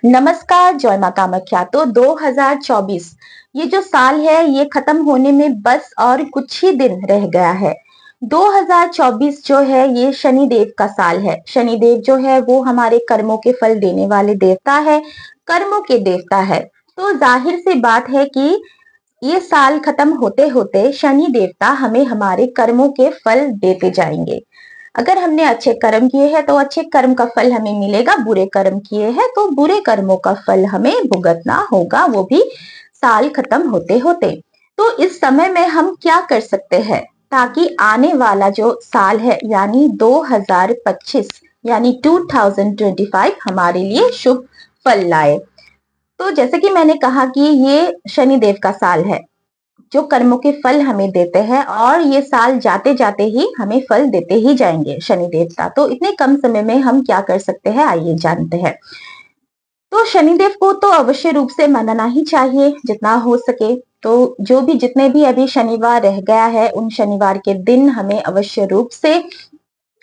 नमस्कार, जय माँ कामाख्या। तो 2024 ये जो साल है ये खत्म होने में बस और कुछ ही दिन रह गया है। 2024 जो है ये शनिदेव का साल है। शनिदेव जो है वो हमारे कर्मों के फल देने वाले देवता है, कर्मों के देवता है। तो जाहिर सी बात है कि ये साल खत्म होते होते शनि देवता हमें हमारे कर्मों के फल देते जाएंगे। अगर हमने अच्छे कर्म किए हैं तो अच्छे कर्म का फल हमें मिलेगा, बुरे कर्म किए हैं तो बुरे कर्मों का फल हमें भुगतना होगा, वो भी साल खत्म होते होते। तो इस समय में हम क्या कर सकते हैं ताकि आने वाला जो साल है यानी 2025 यानी 2025 हमारे लिए शुभ फल लाए। तो जैसे कि मैंने कहा कि ये शनिदेव का साल है जो कर्मों के फल हमें देते हैं और ये साल जाते जाते ही हमें फल देते ही जाएंगे शनि देवता। तो इतने कम समय में हम क्या कर सकते हैं आइए जानते हैं। तो शनिदेव को तो अवश्य रूप से मनाना ही चाहिए जितना हो सके। तो जो भी जितने भी अभी शनिवार रह गया है उन शनिवार के दिन हमें अवश्य रूप से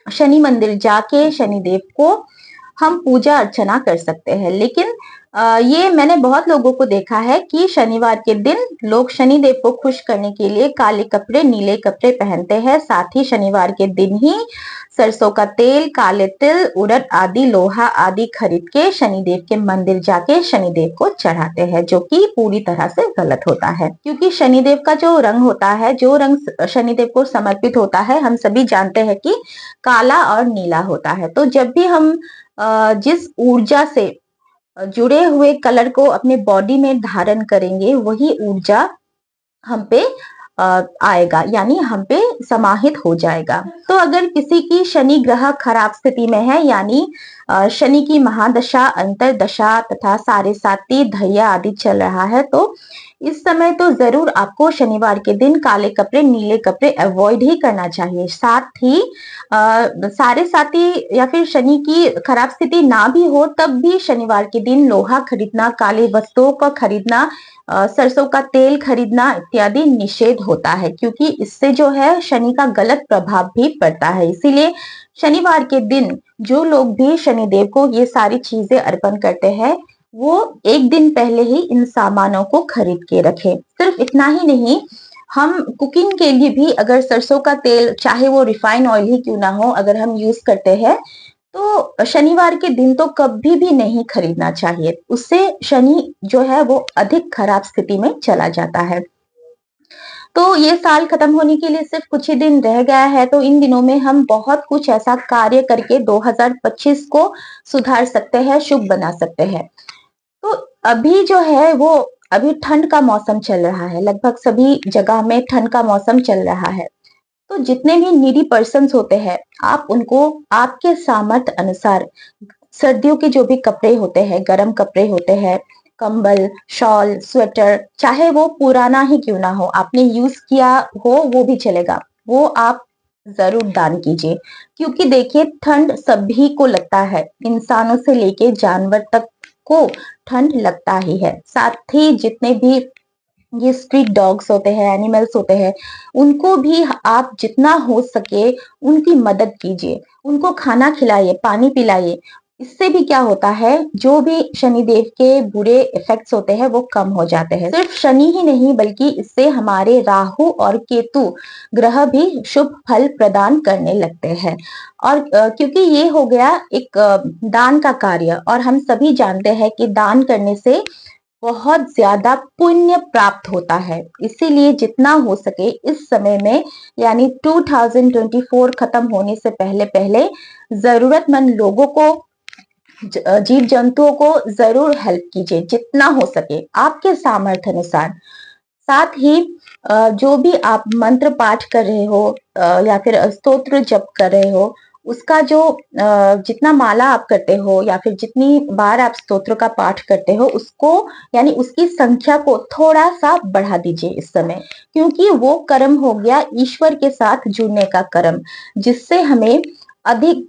शनि मंदिर जाके शनिदेव को हम पूजा अर्चना कर सकते हैं। लेकिन ये मैंने बहुत लोगों को देखा है कि शनिवार के दिन लोग शनिदेव को खुश करने के लिए काले कपड़े, नीले कपड़े पहनते हैं। साथ ही शनिवार के दिन ही सरसों का तेल, काले तिल, उड़द आदि, लोहा आदि खरीद के शनिदेव के मंदिर जाके शनिदेव को चढ़ाते हैं, जो कि पूरी तरह से गलत होता है। क्योंकि शनिदेव का जो रंग होता है, जो रंग शनिदेव को समर्पित होता है, हम सभी जानते हैं कि काला और नीला होता है। तो जब भी हम जिस ऊर्जा से जुड़े हुए कलर को अपने बॉडी में धारण करेंगे वही ऊर्जा हम पे आएगा, यानी हम पे समाहित हो जाएगा। तो अगर किसी की शनि ग्रह खराब स्थिति में है यानी शनि की महादशा, अंतरदशा तथा साढ़े साती, धैया आदि चल रहा है तो इस समय तो जरूर आपको शनिवार के दिन काले कपड़े, नीले कपड़े अवॉइड ही करना चाहिए। साथ ही साढ़े साती या फिर शनि की खराब स्थिति ना भी हो तब भी शनिवार के दिन लोहा खरीदना, काले वस्तुओं का खरीदना, सरसों का तेल खरीदना इत्यादि निषेध होता है, क्योंकि इससे जो है शनि का गलत प्रभाव भी पड़ता है। इसीलिए शनिवार के दिन जो लोग भी शनिदेव को ये सारी चीजें अर्पण करते हैं वो एक दिन पहले ही इन सामानों को खरीद के रखें। सिर्फ इतना ही नहीं, हम कुकिंग के लिए भी अगर सरसों का तेल, चाहे वो रिफाइन ऑयल ही क्यों ना हो, अगर हम यूज करते हैं तो शनिवार के दिन तो कभी भी नहीं खरीदना चाहिए। उससे शनि जो है वो अधिक खराब स्थिति में चला जाता है। तो ये साल खत्म होने के लिए सिर्फ कुछ ही दिन रह गया है, तो इन दिनों में हम बहुत कुछ ऐसा कार्य करके 2025 को सुधार सकते हैं, शुभ बना सकते हैं। तो अभी जो है वो अभी ठंड का मौसम चल रहा है, लगभग सभी जगह में ठंड का मौसम चल रहा है। तो जितने भी नीडी पर्सन्स होते हैं आप उनको आपके सामर्थ्य अनुसार सर्दियों के जो भी कपड़े होते हैं, गर्म कपड़े होते हैं, कंबल, शॉल, स्वेटर, चाहे वो पुराना ही क्यों ना हो, आपने यूज किया हो वो भी चलेगा, वो आप जरूर दान कीजिए। क्योंकि देखिए ठंड सभी को लगता है, इंसानों से लेके जानवर तक को ठंड लगता ही है। साथ ही जितने भी ये स्ट्रीट डॉग्स होते हैं, एनिमल्स होते हैं, उनको भी आप जितना हो सके उनकी मदद कीजिए, उनको खाना खिलाइए, पानी पिलाइए। इससे भी क्या होता है, जो भी शनिदेव के बुरे इफेक्ट्स होते हैं वो कम हो जाते हैं। सिर्फ शनि ही नहीं बल्कि इससे हमारे राहु और केतु ग्रह भी शुभ फल प्रदान करने लगते हैं। और क्योंकि ये हो गया एक दान का कार्य, और हम सभी जानते हैं कि दान करने से बहुत ज्यादा पुण्य प्राप्त होता है। इसीलिए जितना हो सके इस समय में यानी 2024 खत्म होने से पहले पहले जरूरतमंद लोगों को, जीव जंतुओं को जरूर हेल्प कीजिए जितना हो सके आपके सामर्थ्य अनुसार। साथ ही जो भी आप मंत्र पाठ कर रहे हो या फिर स्तोत्र जप कर रहे हो, उसका जो जितना माला आप करते हो या फिर जितनी बार आप स्तोत्र का पाठ करते हो उसको यानी उसकी संख्या को थोड़ा सा बढ़ा दीजिए इस समय। क्योंकि वो कर्म हो गया ईश्वर के साथ जुड़ने का कर्म, जिससे हमें अधिक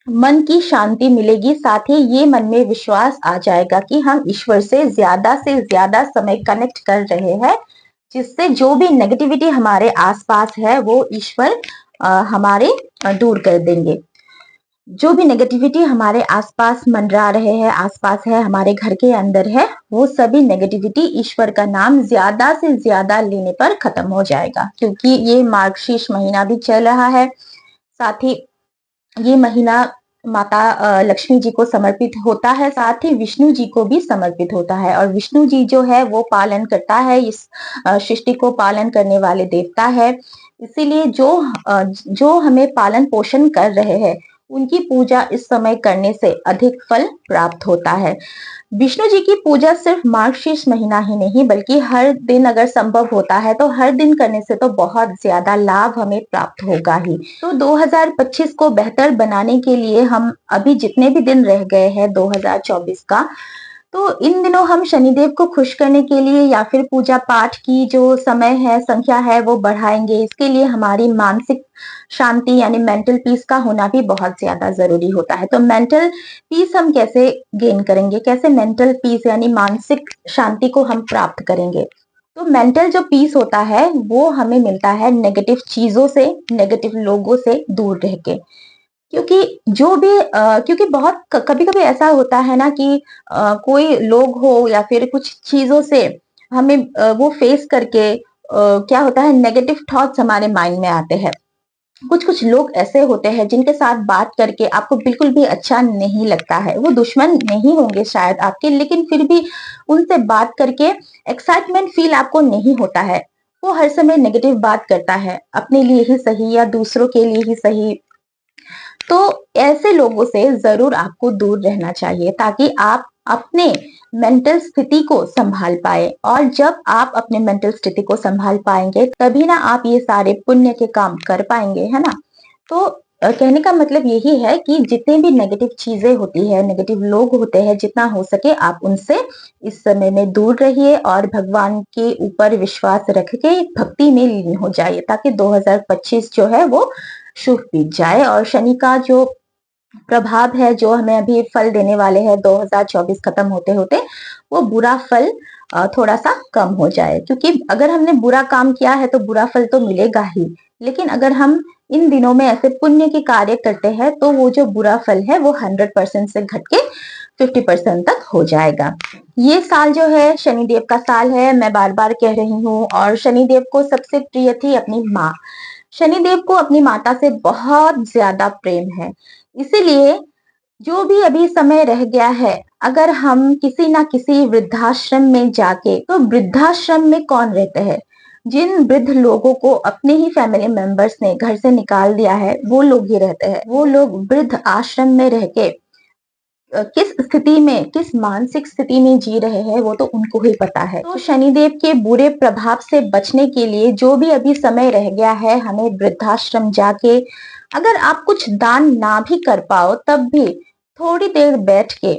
मन की शांति मिलेगी। साथ ही ये मन में विश्वास आ जाएगा कि हम ईश्वर से ज्यादा समय कनेक्ट कर रहे हैं, जिससे जो भी नेगेटिविटी हमारे आसपास है वो ईश्वर हमारे दूर कर देंगे। जो भी नेगेटिविटी हमारे आसपास मंडरा रहे हैं, आसपास है, हमारे घर के अंदर है, वो सभी नेगेटिविटी ईश्वर का नाम ज्यादा से ज्यादा लेने पर खत्म हो जाएगा। क्योंकि ये मार्गशीर्ष महीना भी चल रहा है, साथ ही ये महीना माता लक्ष्मी जी को समर्पित होता है, साथ ही विष्णु जी को भी समर्पित होता है। और विष्णु जी जो है वो पालन करता है, इस सृष्टि को पालन करने वाले देवता है। इसीलिए जो हमें पालन पोषण कर रहे हैं, उनकी पूजा इस समय करने से अधिक फल प्राप्त होता है। विष्णु जी की पूजा सिर्फ मार्गशीर्ष महीना ही नहीं, बल्कि हर दिन अगर संभव होता है तो हर दिन करने से तो बहुत ज्यादा लाभ हमें प्राप्त होगा ही। तो 2025 को बेहतर बनाने के लिए हम अभी जितने भी दिन रह गए हैं 2024 का, तो इन दिनों हम शनिदेव को खुश करने के लिए या फिर पूजा पाठ की जो समय है, संख्या है, वो बढ़ाएंगे। इसके लिए हमारी मानसिक शांति यानी मेंटल पीस का होना भी बहुत ज्यादा जरूरी होता है। तो मेंटल पीस हम कैसे गेन करेंगे, कैसे मेंटल पीस यानी मानसिक शांति को हम प्राप्त करेंगे? तो मेंटल जो पीस होता है वो हमें मिलता है नेगेटिव चीजों से, नेगेटिव लोगों से दूर रह के। क्योंकि क्योंकि बहुत कभी कभी ऐसा होता है ना कि कोई लोग हो या फिर कुछ चीजों से हमें वो फेस करके क्या होता है, नेगेटिव थॉट्स हमारे माइंड में आते हैं। कुछ कुछ लोग ऐसे होते हैं जिनके साथ बात करके आपको बिल्कुल भी अच्छा नहीं लगता है। वो दुश्मन नहीं होंगे शायद आपके, लेकिन फिर भी उनसे बात करके एक्साइटमेंट फील आपको नहीं होता है। वो हर समय नेगेटिव बात करता है, अपने लिए ही सही या दूसरों के लिए ही सही। तो ऐसे लोगों से जरूर आपको दूर रहना चाहिए, ताकि आप अपने मेंटल स्थिति को संभाल पाए। और जब आप अपने मेंटल स्थिति को संभाल पाएंगे, तभी ना आप ये सारे पुण्य के काम कर पाएंगे, है ना। तो कहने का मतलब यही है कि जितने भी नेगेटिव चीजें होती है, नेगेटिव लोग होते हैं, जितना हो सके आप उनसे इस समय में दूर रहिए और भगवान के ऊपर विश्वास रख के भक्ति में लीन हो जाइए, ताकि 2025 जो है वो शुभ बीत जाए और शनि का जो प्रभाव है, जो हमें अभी फल देने वाले हैं 2024 खत्म होते होते, वो बुरा फल थोड़ा सा कम हो जाए। क्योंकि अगर हमने बुरा काम किया है तो बुरा फल तो मिलेगा ही, लेकिन अगर हम इन दिनों में ऐसे पुण्य के कार्य करते हैं तो वो जो बुरा फल है वो 100% से घट के 50% तक हो जाएगा। ये साल जो है शनिदेव का साल है, मैं बार बार कह रही हूँ। और शनिदेव को सबसे प्रिय थी अपनी माँ। शनिदेव को अपनी माता से बहुत ज्यादा प्रेम है। इसीलिए जो भी अभी समय रह गया है, अगर हम किसी ना किसी वृद्धाश्रम में जाके, तो वृद्धाश्रम में कौन रहते हैं? जिन वृद्ध लोगों को अपने ही फैमिली मेंबर्स ने घर से निकाल दिया है, वो लोग ही रहते हैं। वो लोग वृद्ध आश्रम में रह के किस स्थिति में, किस मानसिक स्थिति में जी रहे हैं, वो तो उनको ही पता है। तो शनिदेव के बुरे प्रभाव से बचने के लिए जो भी अभी समय रह गया है, हमें वृद्धाश्रम जाके, अगर आप कुछ दान ना भी कर पाओ तब भी थोड़ी देर बैठ के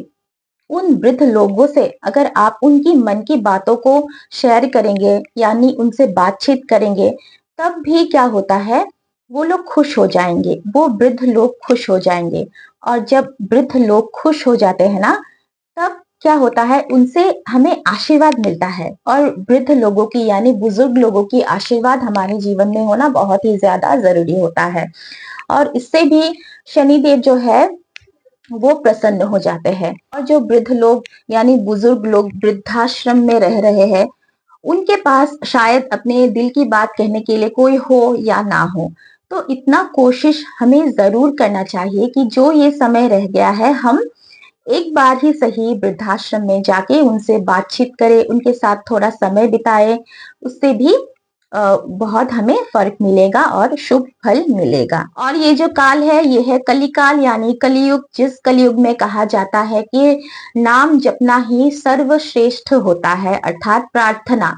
उन वृद्ध लोगों से अगर आप उनकी मन की बातों को शेयर करेंगे, यानी उनसे बातचीत करेंगे, तब भी क्या होता है, वो लोग खुश हो जाएंगे, वो वृद्ध लोग खुश हो जाएंगे। और जब वृद्ध लोग खुश हो जाते हैं ना, तब क्या होता है, उनसे हमें आशीर्वाद मिलता है। और वृद्ध लोगों की यानी बुजुर्ग लोगों की आशीर्वाद हमारे जीवन में होना बहुत ही ज्यादा जरूरी होता है। और इससे भी शनिदेव जो है वो प्रसन्न हो जाते हैं। और जो वृद्ध लोग यानी बुजुर्ग लोग वृद्धाश्रम में रह रहे हैं, उनके पास शायद अपने दिल की बात कहने के लिए कोई हो या ना हो, तो इतना कोशिश हमें जरूर करना चाहिए कि जो ये समय रह गया है, हम एक बार ही सही वृद्धाश्रम में जाके उनसे बातचीत करें, उनके साथ थोड़ा समय बिताए। उससे भी बहुत हमें फर्क मिलेगा और शुभ फल मिलेगा। और ये जो काल है, ये है कलिकाल यानी कलयुग, जिस कलयुग में कहा जाता है कि नाम जपना ही सर्वश्रेष्ठ होता है, अर्थात प्रार्थना।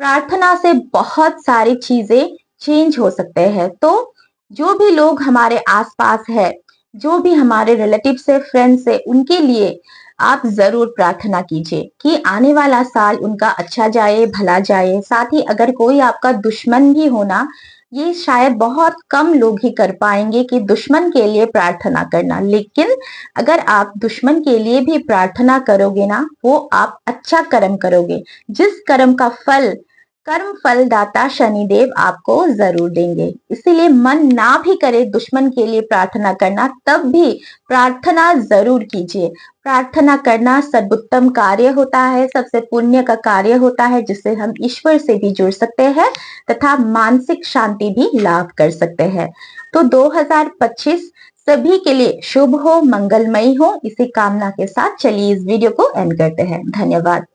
प्रार्थना से बहुत सारी चीजें चेंज हो सकते हैं। तो जो भी लोग हमारे आसपास है, जो भी हमारे रिलेटिव से, फ्रेंड से, उनके लिए आप जरूर प्रार्थना कीजिए कि आने वाला साल उनका अच्छा जाए, भला जाए। साथ ही अगर कोई आपका दुश्मन भी होना, ये शायद बहुत कम लोग ही कर पाएंगे कि दुश्मन के लिए प्रार्थना करना, लेकिन अगर आप दुश्मन के लिए भी प्रार्थना करोगे ना, वो आप अच्छा कर्म करोगे। जिस कर्म का फल कर्म फलदाता शनिदेव आपको जरूर देंगे। इसीलिए मन ना भी करे दुश्मन के लिए प्रार्थना करना, तब भी प्रार्थना जरूर कीजिए। प्रार्थना करना सर्वोत्तम कार्य होता है, सबसे पुण्य का कार्य होता है, जिससे हम ईश्वर से भी जुड़ सकते हैं तथा मानसिक शांति भी लाभ कर सकते हैं। तो 2025 सभी के लिए शुभ हो, मंगलमयी हो, इसी कामना के साथ चलिए इस वीडियो को एंड करते हैं। धन्यवाद।